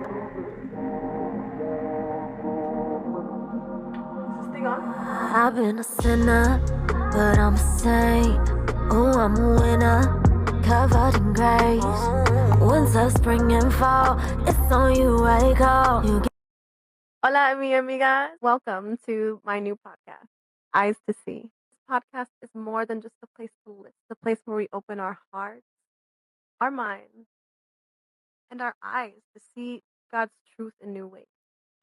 Is this thing on? I've been a sinner, but I'm a saint. Oh, I'm a winner, covered in grace. Winter, spring, and fall, it's on you I go. Hola, mi amiga. Welcome to my new podcast, Eyes to See. This podcast is more than just a place to listen, it's a place where we open our hearts, our minds, and our eyes to see God's truth in new ways.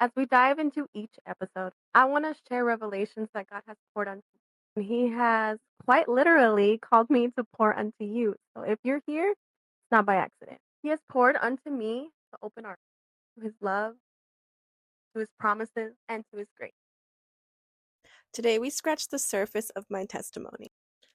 As we dive into each episode, I want to share revelations that God has poured unto me. And He has quite literally called me to pour unto you. So if you're here, it's not by accident. He has poured unto me to open our to His love, to His promises, and to His grace. Today, we scratched the surface of my testimony.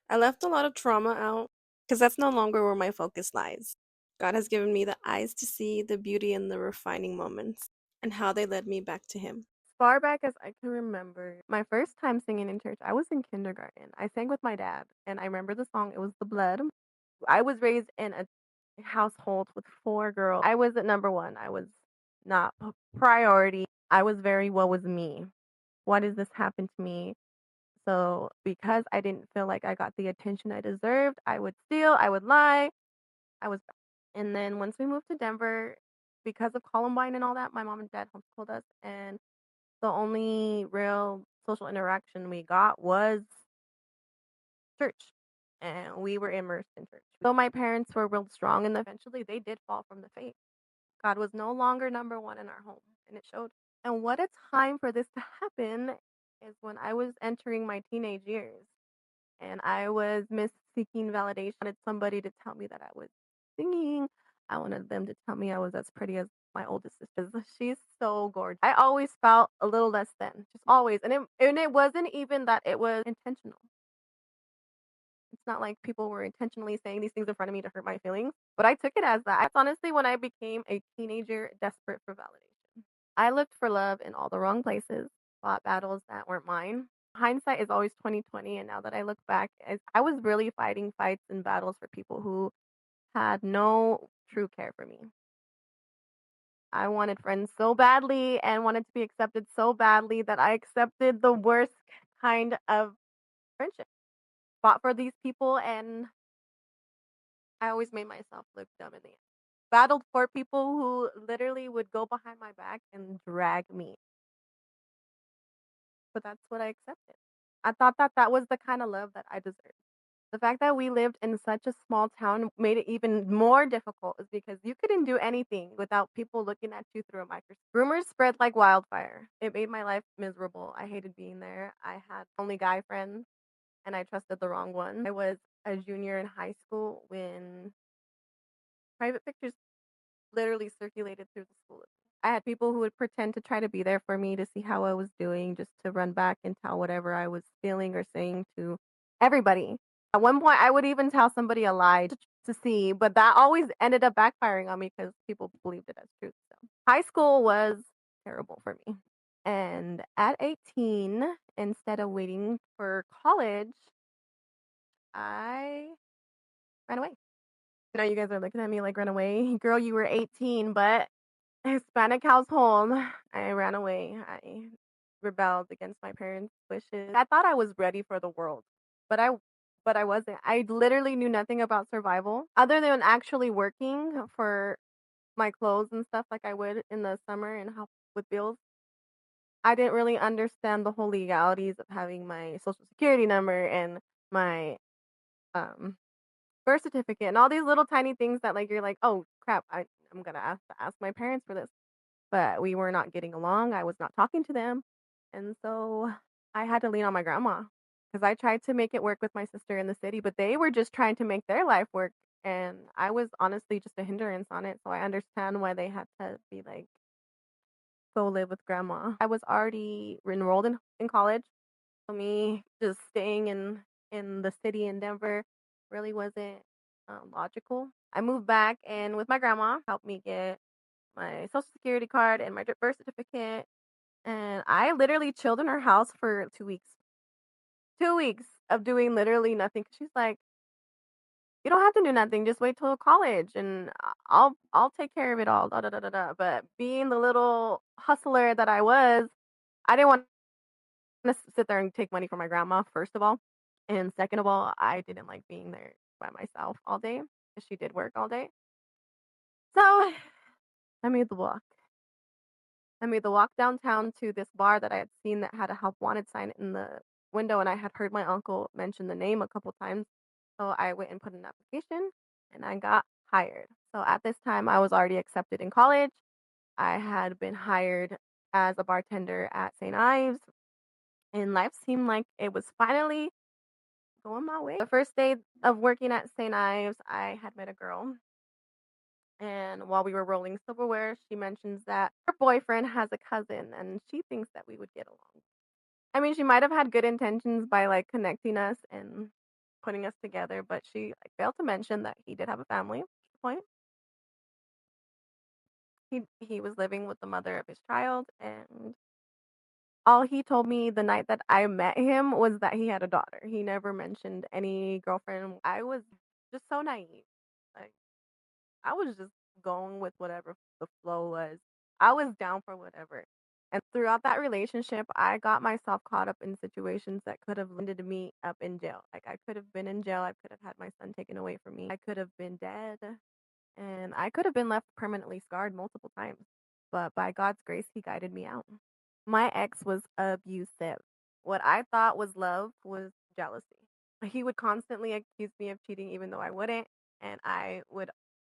I left a lot of trauma out because that's no longer where my focus lies. God has given me the eyes to see the beauty in the refining moments and how they led me back to Him. As far back as I can remember, my first time singing in church, I was in kindergarten. I sang with my dad, and I remember the song, it was The Blood. I was raised in a household with 4 girls. I was at number 1. I was not priority. I was very woe was me. Why does this happen to me? So because I didn't feel like I got the attention I deserved, I would steal, I would lie. I was And then once we moved to Denver, because of Columbine and all that, my mom and dad homeschooled us, and the only real social interaction we got was church, and we were immersed in church. Though my parents were real strong, and eventually they did fall from the faith. God was no longer number 1 in our home, and it showed. And what a time for this to happen is when I was entering my teenage years, and I was seeking validation. I wanted somebody to tell me that I was singing. I wanted them to tell me I was as pretty as my oldest sister. She's so gorgeous. I always felt a little less than, just always. And it wasn't even that it was intentional. It's not like people were intentionally saying these things in front of me to hurt my feelings, but I took it as that. That's honestly when I became a teenager desperate for validation. I looked for love in all the wrong places, fought battles that weren't mine. Hindsight is always 2020, and now that I look back, I was really fighting fights and battles for people who had no true care for me. I wanted friends so badly and wanted to be accepted so badly that I accepted the worst kind of friendship. Fought for these people, and I always made myself look dumb in the end. Battled for people who literally would go behind my back and drag me. But that's what I accepted. I thought that that was the kind of love that I deserved. The fact that we lived in such a small town made it even more difficult is because you couldn't do anything without people looking at you through a microscope. Rumors spread like wildfire. It made my life miserable. I hated being there. I had only guy friends, and I trusted the wrong one. I was a junior in high school when private pictures literally circulated through the school. I had people who would pretend to try to be there for me to see how I was doing, just to run back and tell whatever I was feeling or saying to everybody. At one point, I would even tell somebody a lie to see, but that always ended up backfiring on me because people believed it as truth. So high school was terrible for me. And at 18, instead of waiting for college, I ran away. I know you guys are looking at me like, run away. Girl, you were 18, but Hispanic household. I ran away. I rebelled against my parents' wishes. I thought I was ready for the world, but I wasn't. I literally knew nothing about survival other than actually working for my clothes and stuff like I would in the summer and help with bills. I didn't really understand the whole legalities of having my social security number and my um birth certificate and all these little tiny things that like you're like, oh crap, I'm gonna have to ask my parents for this. But we were not getting along. I was not talking to them. And so I had to lean on my grandma because I tried to make it work with my sister in the city, but they were just trying to make their life work. And I was honestly just a hindrance on it. So I understand why they had to be like, go live with grandma. I was already enrolled in college. So me just staying in the city in Denver really wasn't logical. I moved back and with my grandma helped me get my social security card and my birth certificate. And I literally chilled in her house for 2 weeks. 2 weeks of doing literally nothing. She's like, You don't have to do nothing. Just wait till college, and I'll take care of it all. Da da da da da. But being the little hustler that I was, I didn't want to sit there and take money from my grandma. First of all, and second of all, I didn't like being there by myself all day because she did work all day. So I made the walk. I made the walk downtown to this bar that I had seen that had a help wanted sign in the window, and I had heard my uncle mention the name a couple times. So I went and put in an application, and I got hired. So at this time, I was already accepted in college. I had been hired as a bartender at St. Ives, and life seemed like it was finally going my way. The first day of working at St. Ives, I had met a girl, and while we were rolling silverware, she mentions that her boyfriend has a cousin and she thinks that we would get along. I mean, she might have had good intentions by like connecting us and putting us together, but she like failed to mention that he did have a family. At the point he was living with the mother of his child, and all he told me the night that I met him was that he had a daughter. He never mentioned any girlfriend. I was just so naive. Like I was just going with whatever the flow was. I was down for whatever. And throughout that relationship, I got myself caught up in situations that could have landed me up in jail. Like I could have been in jail. I could have had my son taken away from me. I could have been dead. And I could have been left permanently scarred multiple times. But by God's grace, He guided me out. My ex was abusive. What I thought was love was jealousy. He would constantly accuse me of cheating even though I wouldn't, and I would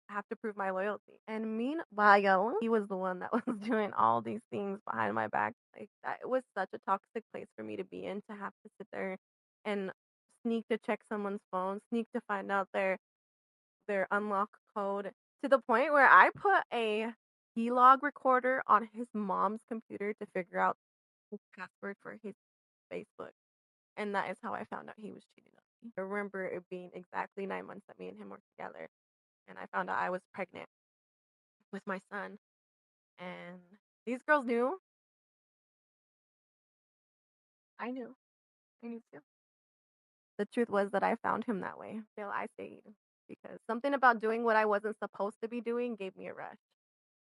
have to prove my loyalty. And meanwhile, he was the one that was doing all these things behind my back. Like that, it was such a toxic place for me to be in, to have to sit there and sneak to check someone's phone, sneak to find out their unlock code, to the point where I put a keylog recorder on his mom's computer to figure out his password for his Facebook. And that is how I found out he was cheating on me. I remember it being exactly 9 months that me and him were together, and I found out I was pregnant with my son. And these girls knew. I knew. I knew too. The truth was that I found him that way. Still, I stayed because something about doing what I wasn't supposed to be doing gave me a rush.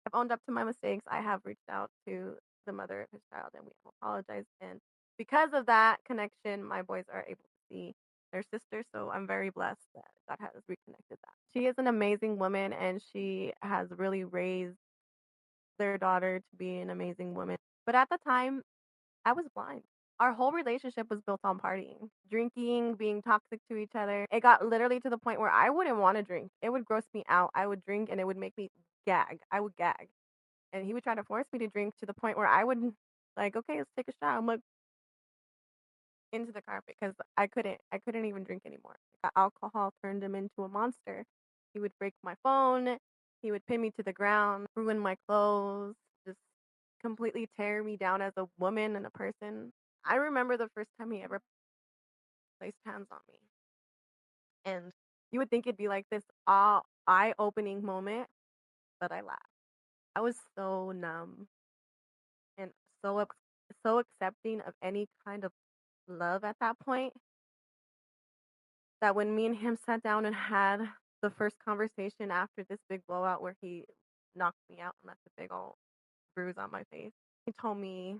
I've owned up to my mistakes. I have reached out to the mother of his child and we have apologized. And because of that connection, my boys are able to see their sister. So I'm very blessed that God has reconnected that. She is an amazing woman and she has really raised their daughter to be an amazing woman. But at the time, I was blind. Our whole relationship was built on partying, drinking, being toxic to each other. It got literally to the point where I wouldn't want to drink. It would gross me out. I would drink and it would make me gag. I would gag. And he would try to force me to drink to the point where I would like, okay, let's take a shot. I'm like into the carpet because I couldn't even drink anymore. Alcohol turned him into a monster. He would break my phone. He would pin me to the ground, ruin my clothes, just completely tear me down as a woman and a person. I remember the first time he ever placed hands on me, and you would think it'd be like this eye-opening moment, but I laughed. I was so numb and so accepting of any kind of love at that point that when me and him sat down and had the first conversation after this big blowout where he knocked me out and left a big old bruise on my face, he told me,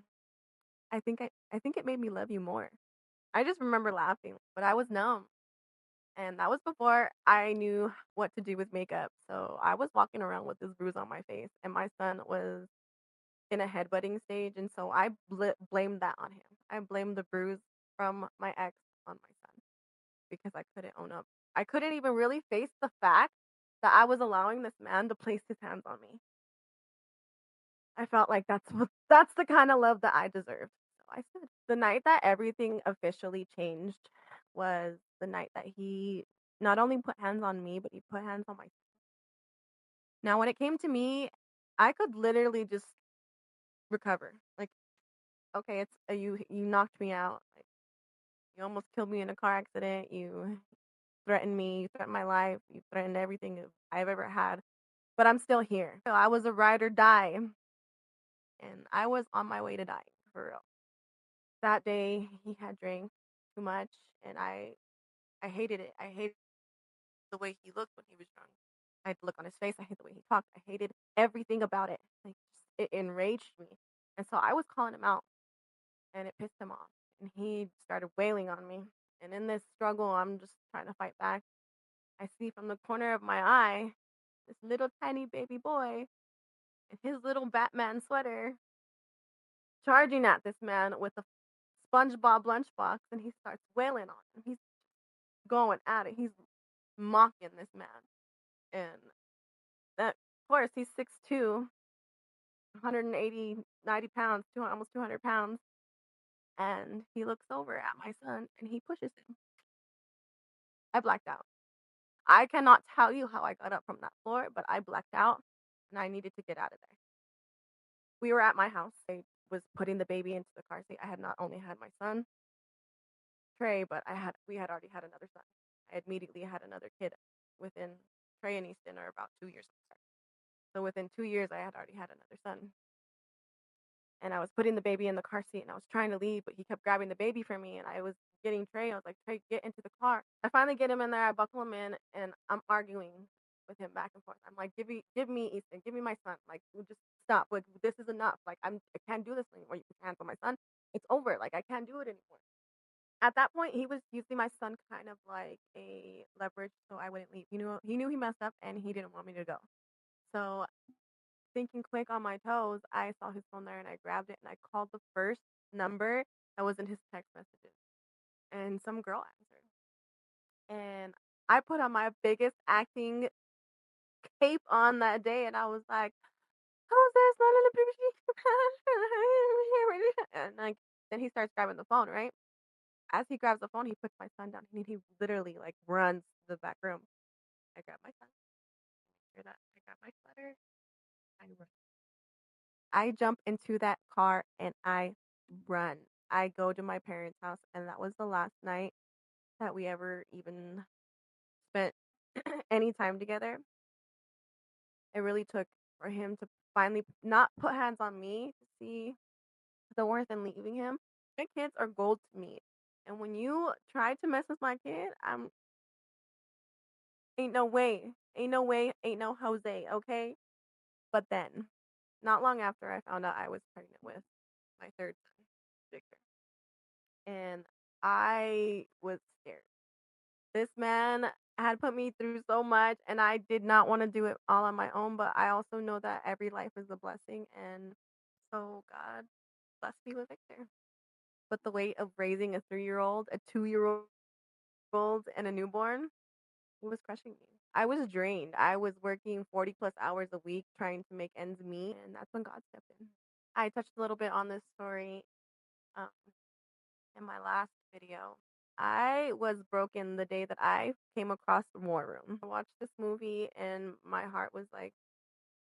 I think it made me love you more. I just remember laughing, but I was numb. And that was before I knew what to do with makeup. So I was walking around with this bruise on my face, and my son was in a headbutting stage. And so I blamed that on him. I blamed the bruise from my ex on my son because I couldn't own up. I couldn't even really face the fact that I was allowing this man to place his hands on me. I felt like that's the kind of love that I deserved. So I stood. The night that everything officially changed was the night that he not only put hands on me, but he put hands on my. Now, when it came to me, I could literally just recover. Like, okay, it's you knocked me out. Like, you almost killed me in a car accident. You threatened me. You threatened my life. You threatened everything I've ever had. But I'm still here. So I was a ride or die, and I was on my way to dying for real. That day, he had drank too much, and I hated it. I hated the way he looked when he was drunk. I hated the look on his face. I hated the way he talked. I hated everything about it. Like it enraged me. And so I was calling him out, and it pissed him off. And he started wailing on me. And in this struggle, I'm just trying to fight back. I see from the corner of my eye this little tiny baby boy in his little Batman sweater charging at this man with a SpongeBob lunchbox, and he starts wailing on him. He's going at it. He's mocking this man, and that, of course, he's 6'2", 180, 90 pounds, almost 200 pounds, and he looks over at my son and he pushes him. I blacked out. I cannot tell you how I got up from that floor, but I blacked out and I needed to get out of there. We were at my house. I was putting the baby into the car seat. I had not only had my son, Trey, but we had already had another son. I immediately had another kid within Trey and Easton are about 2 years apart. So within 2 years, I had already had another son. And I was putting the baby in the car seat and I was trying to leave, but he kept grabbing the baby from me and I was getting Trey. I was like, Trey, get into the car. I finally get him in there. I buckle him in and I'm arguing with him back and forth. I'm like, give me Easton, give me my son. Like, just stop. Like, this is enough. Like, I can't do this anymore. You can cancel my son. It's over. Like, I can't do it anymore. At that point, he was using my son kind of like a leverage so I wouldn't leave. He knew he messed up and he didn't want me to go. So thinking quick on my toes, I saw his phone there and I grabbed it and I called the first number that was in his text messages. And some girl answered. And I put on my biggest acting cape on that day and I was like, "Who's this? My little baby?" And like then he starts grabbing the phone, right? As he grabs the phone, he puts my son down and he literally like runs to the back room. I grab my son. Hear that? I grab my sweater. I run. I jump into that car and I run. I go to my parents' house, and that was the last night that we ever even spent any time together. It really took for him to finally not put hands on me to see the worth in leaving him. My kids are gold to me. And when you try to mess with my kid, I'm ain't no way. Ain't no way, ain't no Jose, okay? But then, not long after I found out I was pregnant with my third son, Victor. And I was scared. This man had put me through so much, and I did not want to do it all on my own, but I also know that every life is a blessing, and so God blessed me with Victor. But the weight of raising a 3-year-old, a 2-year-old, and a newborn, it was crushing me. I was drained. I was working 40 plus hours a week trying to make ends meet, and that's when God stepped in. I touched a little bit on this story um, in my last video. I was broken the day that I came across War Room. I watched this movie and my heart was like,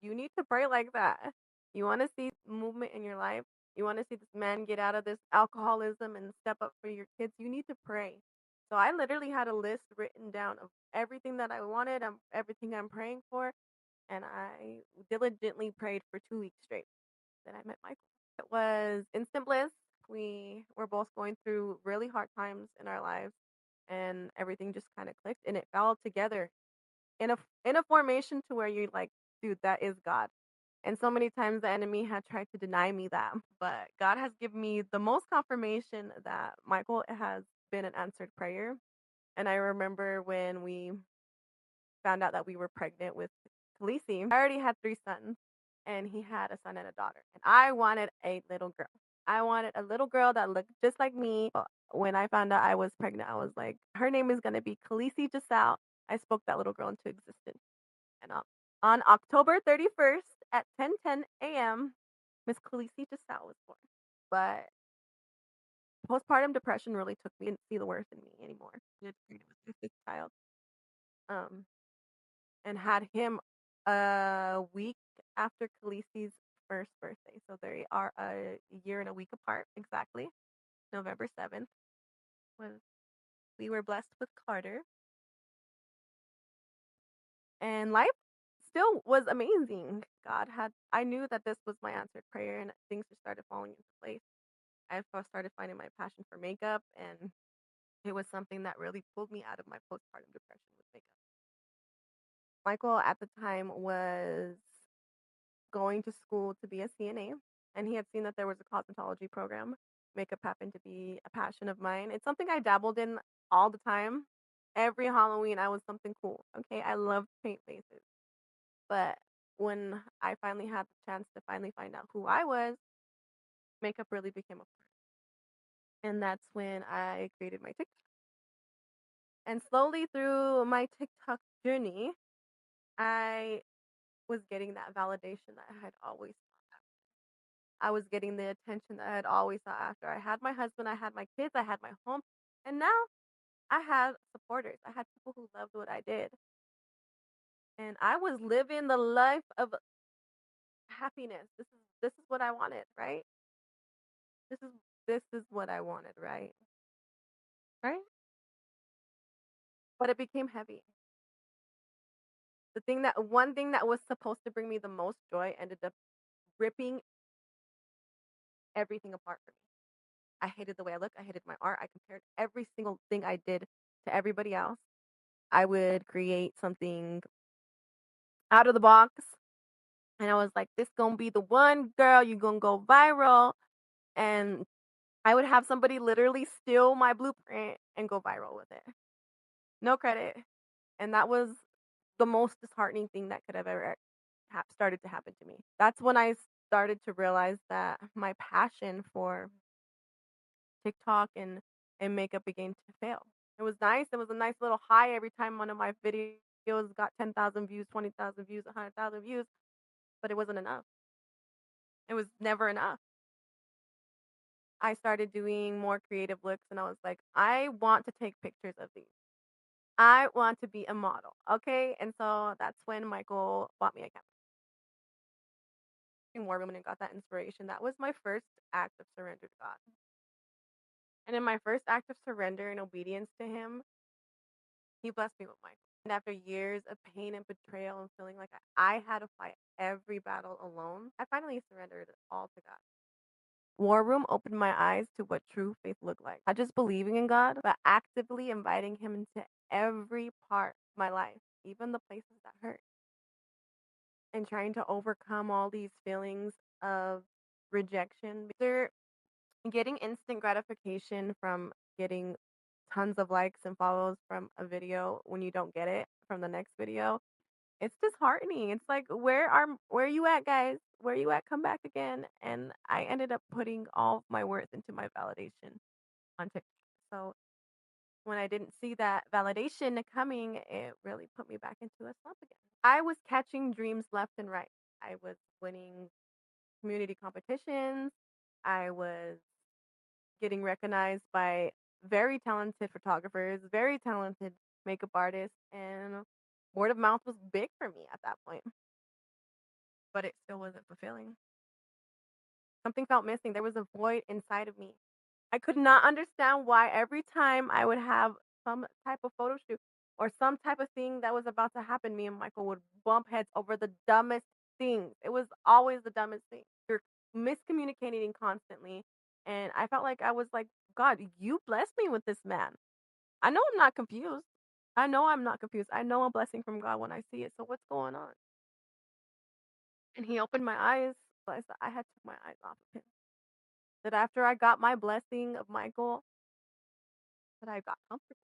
you need to pray like that. You want to see movement in your life? You want to see this man get out of this alcoholism and step up for your kids? You need to pray. So I literally had a list written down of everything that I wanted, everything I'm praying for, and I diligently prayed for 2 weeks straight. Then I met Michael. It was instant bliss. We were both going through really hard times in our lives, and everything just kind of clicked, and it fell together in a formation to where you're like, dude, that is God. And so many times the enemy had tried to deny me that, but God has given me the most confirmation that Michael has been an answered prayer. And I remember when we found out that we were pregnant with Khaleesi. I already had 3 sons, and he had a son and a daughter. And I wanted a little girl. I wanted a little girl that looked just like me. When I found out I was pregnant, I was like, her name is going to be Khaleesi Giselle. I spoke that little girl into existence. And on October 31st at 10:10 a.m., Miss Khaleesi Giselle was born. But postpartum depression really took me. I didn't see the worth in me anymore. I was pregnant with my 6th child. Um, and had him a week after Khaleesi's first birthday. So they are a year and a week apart exactly. November 7th was we were blessed with Carter. And life still was amazing. I knew that this was my answered prayer and things just started falling into place. I first started finding my passion for makeup, and it was something that really pulled me out of my postpartum depression with makeup. Michael at the time was going to school to be a CNA, and he had seen that there was a cosmetology program. Makeup happened to be a passion of mine. It's something I dabbled in all the time. Every Halloween, I was something cool. Okay, I love paint faces. But when I finally had the chance to finally find out who I was, makeup really became a part. And that's when I created my TikTok. And slowly through my TikTok journey, I was getting that validation that I had always sought. I was getting the attention that I had always sought after. I had my husband, I had my kids, I had my home, and now I had supporters. I had people who loved what I did. And I was living the life of happiness. This is what I wanted, right? This is this is what I wanted, right? Right? But it became heavy. One thing that was supposed to bring me the most joy ended up ripping everything apart for me. I hated the way I looked. I hated my art. I compared every single thing I did to everybody else. I would create something out of the box, and I was like, "This gonna be the one, girl. You gonna go viral." And I would have somebody literally steal my blueprint and go viral with it. No credit. And that was the most disheartening thing that could have ever started to happen to me. That's when I started to realize that my passion for TikTok and makeup began to fail. It was nice. It was a nice little high every time one of my videos got 10,000 views, 20,000 views, 100,000 views, but it wasn't enough. It was never enough. I started doing more creative looks and I was like, I want to take pictures of these. I want to be a model. Okay. And so that's when Michael bought me a camera in War Room and got that inspiration. That was my first act of surrender to God. And in my first act of surrender and obedience to him, he blessed me with Michael. And after years of pain and betrayal and feeling like I had to fight every battle alone, I finally surrendered it all to God. War Room opened my eyes to what true faith looked like. Not just believing in God, but actively inviting him into every part of my life, even the places that hurt. And trying to overcome all these feelings of rejection. They're getting instant gratification from getting tons of likes and follows from a video when you don't get it from the next video. It's disheartening. It's like, where you at, guys? Where you at? Come back again. And I ended up putting all of my worth into my validation on TikTok. So when I didn't see that validation coming, it really put me back into a slump again. I was catching dreams left and right. I was winning community competitions. I was getting recognized by very talented photographers, very talented makeup artists, and word of mouth was big for me at that point. But it still wasn't fulfilling. Something felt missing. There was a void inside of me. I could not understand why every time I would have some type of photo shoot or some type of thing that was about to happen, me and Michael would bump heads over the dumbest things. It was always the dumbest thing. You're miscommunicating constantly. And I felt like I was like, God, you blessed me with this man. I know I'm not confused. I know I'm not confused. I know a blessing from God when I see it. So what's going on? And he opened my eyes, but I had took my eyes off of him. That after I got my blessing of Michael, that I got comfortable.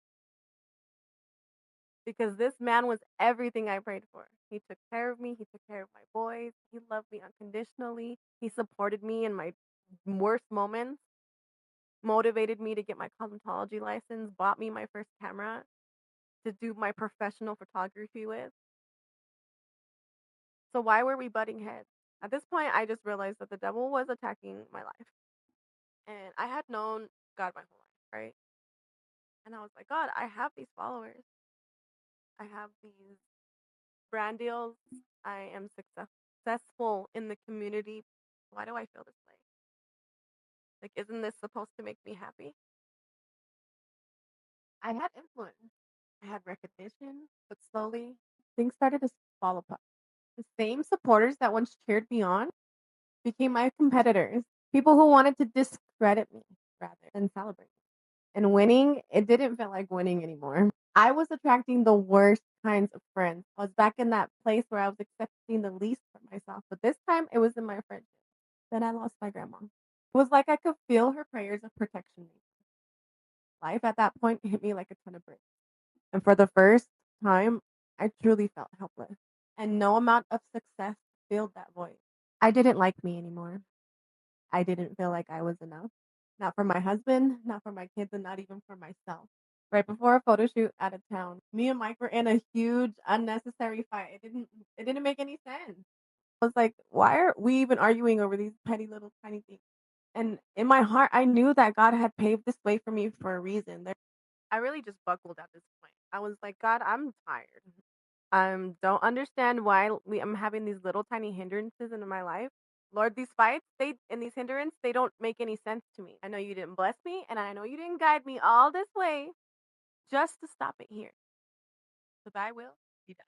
Because this man was everything I prayed for. He took care of me, he took care of my boys, he loved me unconditionally, he supported me in my worst moments, motivated me to get my cosmetology license, bought me my first camera to do my professional photography with. So why were we butting heads? At this point, I just realized that the devil was attacking my life. And I had known God my whole life, right? And I was like, God, I have these followers. I have these brand deals. I am successful in the community. Why do I feel this way? Like, isn't this supposed to make me happy? I had influence. I had recognition, but slowly things started to fall apart. The same supporters that once cheered me on became my competitors. People who wanted to discredit me rather than celebrate me. And winning, it didn't feel like winning anymore. I was attracting the worst kinds of friends. I was back in that place where I was accepting the least for myself, but this time it was in my friendship. Then I lost my grandma. It was like I could feel her prayers of protection. Life at that point hit me like a ton of bricks. And for the first time, I truly felt helpless. And no amount of success filled that void. I didn't like me anymore. I didn't feel like I was enough. Not for my husband, not for my kids, and not even for myself. Right before a photo shoot out of town, me and Mike were in a huge unnecessary fight. It didn't make any sense. I was like, why are we even arguing over these petty little tiny things? And in my heart, I knew that God had paved this way for me for a reason. I really just buckled at this point. I was like, God, I'm tired. I don't understand why I'm having these little tiny hindrances in my life. Lord, these fights, they and these hindrances, they don't make any sense to me. I know you didn't bless me, and I know you didn't guide me all this way just to stop it here. So thy will be done.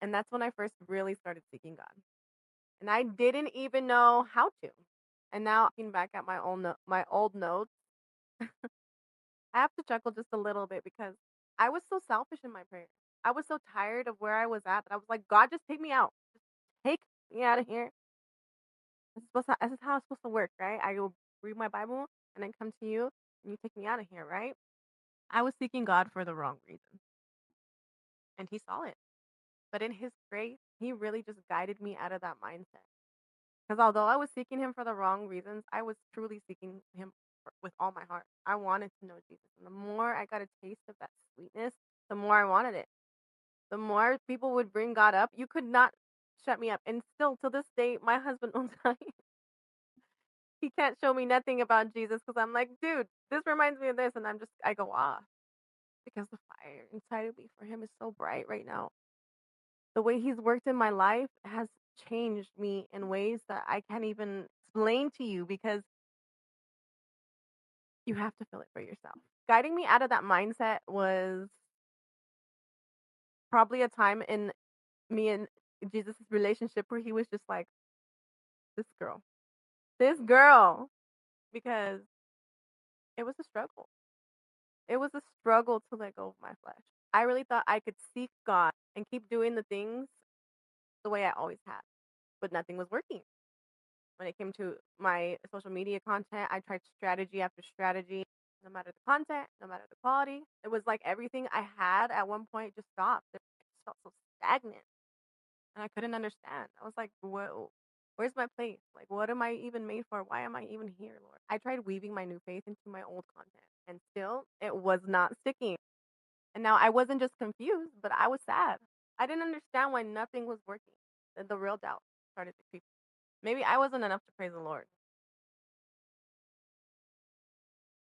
And that's when I first really started seeking God. And I didn't even know how to. And now looking back at my old notes, I have to chuckle just a little bit because I was so selfish in my prayer. I was so tired of where I was at that I was like, God, just take me out. Just take me out of here. This is how it's supposed to work, right? I go read my Bible and then come to you and you take me out of here, right? I was seeking God for the wrong reason. And he saw it. But in his grace, he really just guided me out of that mindset. Because although I was seeking him for the wrong reasons, I was truly seeking him with all my heart. I wanted to know Jesus. And the more I got a taste of that sweetness, the more I wanted it. The more people would bring God up, you could not shut me up. And still to this day, my husband will tell you he can't show me nothing about Jesus because I'm like, dude, this reminds me of this. And I go off because the fire inside of me for him is so bright right now. The way he's worked in my life has changed me in ways that I can't even explain to you because you have to feel it for yourself. Guiding me out of that mindset was probably a time in me and Jesus' relationship where he was just like, this girl, because it was a struggle. It was a struggle to let go of my flesh. I really thought I could seek God and keep doing the things the way I always had, but nothing was working. When it came to my social media content, I tried strategy after strategy. No matter the content, no matter the quality, it was like everything I had at one point just stopped. It just felt so stagnant, and I couldn't understand. I was like, "Whoa, where's my place? Like, what am I even made for? Why am I even here, Lord?" I tried weaving my new faith into my old content, and still, it was not sticking. And now I wasn't just confused, but I was sad. I didn't understand why nothing was working. The real doubt started to creep. Maybe I wasn't enough to praise the Lord.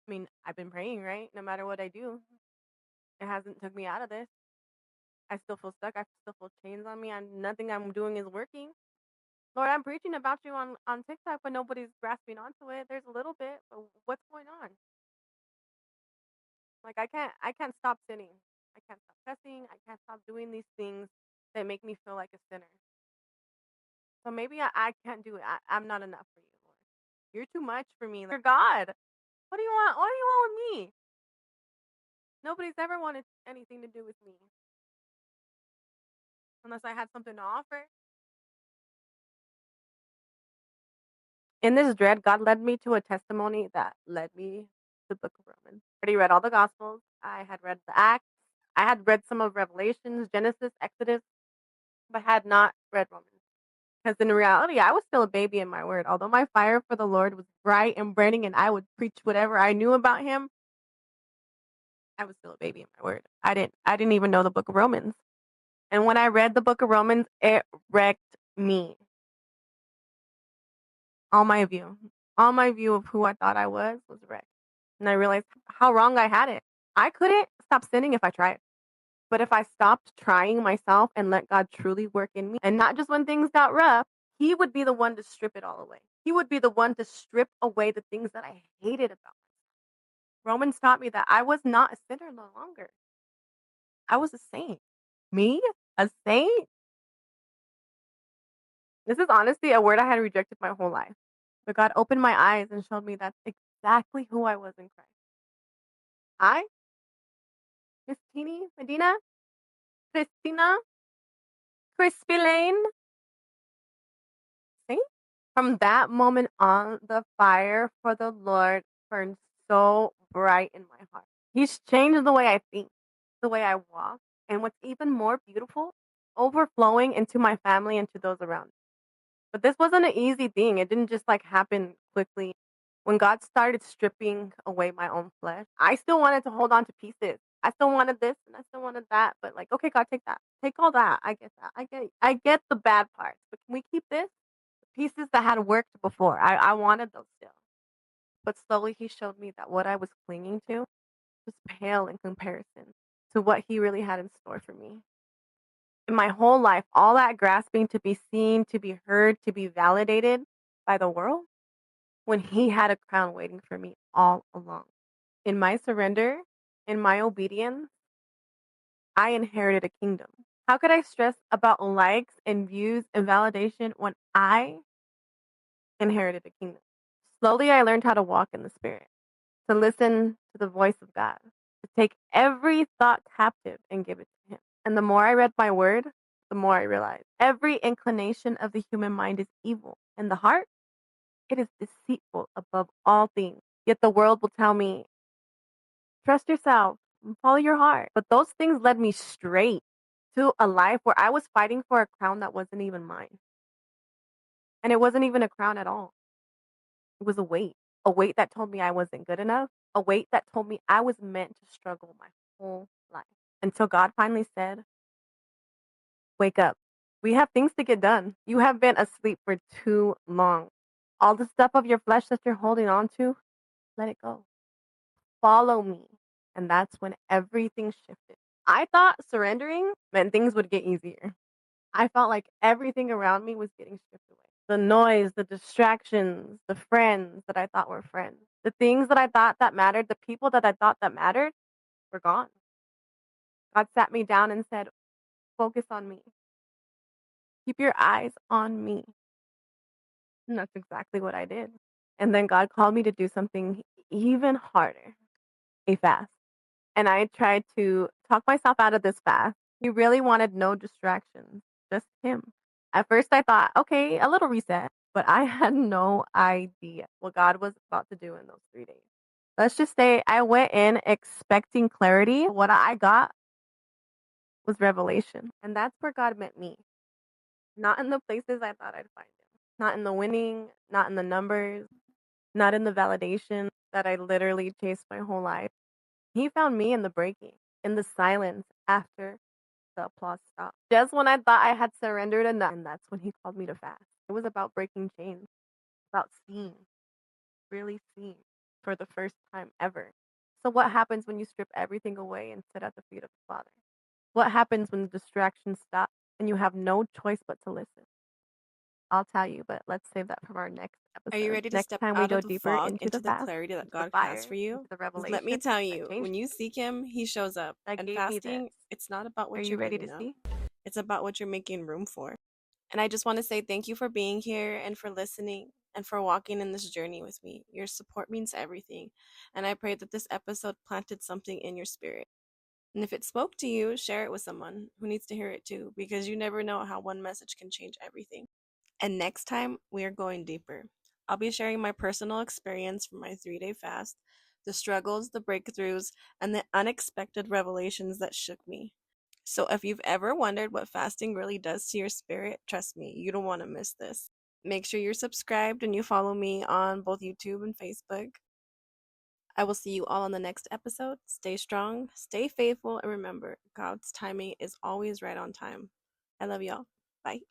I mean, I've been praying, right? No matter what I do, it hasn't took me out of this. I still feel stuck. I still feel chains on me, and nothing I'm doing is working. Lord, I'm preaching about you on TikTok, but nobody's grasping onto it. There's a little bit, but what's going on? Like I can't stop sinning. I can't stop cussing. I can't stop doing these things that make me feel like a sinner. So maybe I can't do it. I'm not enough for you, Lord. You're too much for me. Like, you're God. What do you want? What do you want with me? Nobody's ever wanted anything to do with me unless I had something to offer. In this dread, God led me to a testimony that led me to the book of Romans. I already read all the Gospels. I had read the Acts. I had read some of Revelations, Genesis, Exodus, but had not read Romans. Because in reality, I was still a baby in my word. Although my fire for the Lord was bright and burning and I would preach whatever I knew about him, I was still a baby in my word. I didn't even know the book of Romans. And when I read the book of Romans, it wrecked me. All my view. All my view of who I thought I was wrecked. And I realized how wrong I had it. I couldn't stop sinning if I tried. But if I stopped trying myself and let God truly work in me, and not just when things got rough, he would be the one to strip it all away. He would be the one to strip away the things that I hated about myself. Romans taught me that I was not a sinner no longer. I was a saint. Me? A saint? This is honestly a word I had rejected my whole life. But God opened my eyes and showed me that's exactly who I was in Christ. I, Miss Teeny Medina, Christina, Crispy Lane. See? From that moment on, the fire for the Lord burned so bright in my heart. He's changed the way I think, the way I walk, and what's even more beautiful, overflowing into my family and to those around me. But this wasn't an easy thing. It didn't just like happen quickly. When God started stripping away my own flesh, I still wanted to hold on to pieces. I still wanted this and I still wanted that. But like, okay, God, take that. Take all that. I get that. I get the bad parts. But can we keep this? The pieces that had worked before. I wanted those still. But slowly he showed me that what I was clinging to was pale in comparison to what he really had in store for me. In my whole life, all that grasping to be seen, to be heard, to be validated by the world, when he had a crown waiting for me all along. In my surrender, in my obedience, I inherited a kingdom. How could I stress about likes and views and validation when I inherited a kingdom? Slowly, I learned how to walk in the spirit, to listen to the voice of God, to take every thought captive and give it to him. And the more I read my word, the more I realized every inclination of the human mind is evil, and the heart, it is deceitful above all things. Yet the world will tell me, trust yourself, and follow your heart. But those things led me straight to a life where I was fighting for a crown that wasn't even mine. And it wasn't even a crown at all. It was a weight that told me I wasn't good enough, a weight that told me I was meant to struggle my whole life. Until God finally said, wake up. We have things to get done. You have been asleep for too long. All the stuff of your flesh that you're holding on to, let it go. Follow me. And that's when everything shifted. I thought surrendering meant things would get easier. I felt like everything around me was getting stripped away. The noise, the distractions, the friends that I thought were friends, the things that I thought that mattered, the people that I thought that mattered were gone. God sat me down and said, focus on me. Keep your eyes on me. And that's exactly what I did. And then God called me to do something even harder, a fast. And I tried to talk myself out of this fast. He really wanted no distractions, just him. At first, I thought, okay, a little reset, but I had no idea what God was about to do in those 3 days. Let's just say I went in expecting clarity. What I got was revelation. And that's where God met me. Not in the places I thought I'd find him. Not in the winning, not in the numbers, not in the validation that I literally chased my whole life. He found me in the breaking, in the silence after the applause stopped. Just when I thought I had surrendered enough, and that's when he called me to fast. It was about breaking chains, about seeing, really seeing for the first time ever. So, what happens when you strip everything away and sit at the feet of the Father? What happens when the distractions stop and you have no choice but to listen? I'll tell you, but let's save that for our next Are you episode. ready to Next step time we out go of the deeper fog into the into the fast, clarity that into the God has for fire, you? into the 'Cause let me revelation tell that you, changed when me, you seek Him, He shows up. that And gave me this. fasting, it's not about Are what you you're ready to giving up, see? it's about what you're making room for. And I just want to say thank you for being here and for listening and for walking in this journey with me. Your support means everything. And I pray that this episode planted something in your spirit. And if it spoke to you, share it with someone who needs to hear it too, because you never know how one message can change everything. And next time, we are going deeper. I'll be sharing my personal experience from my 3-day fast, the struggles, the breakthroughs, and the unexpected revelations that shook me. So if you've ever wondered what fasting really does to your spirit, trust me, you don't want to miss this. Make sure you're subscribed and you follow me on both YouTube and Facebook. I will see you all on the next episode. Stay strong, stay faithful, and remember, God's timing is always right on time. I love y'all. Bye.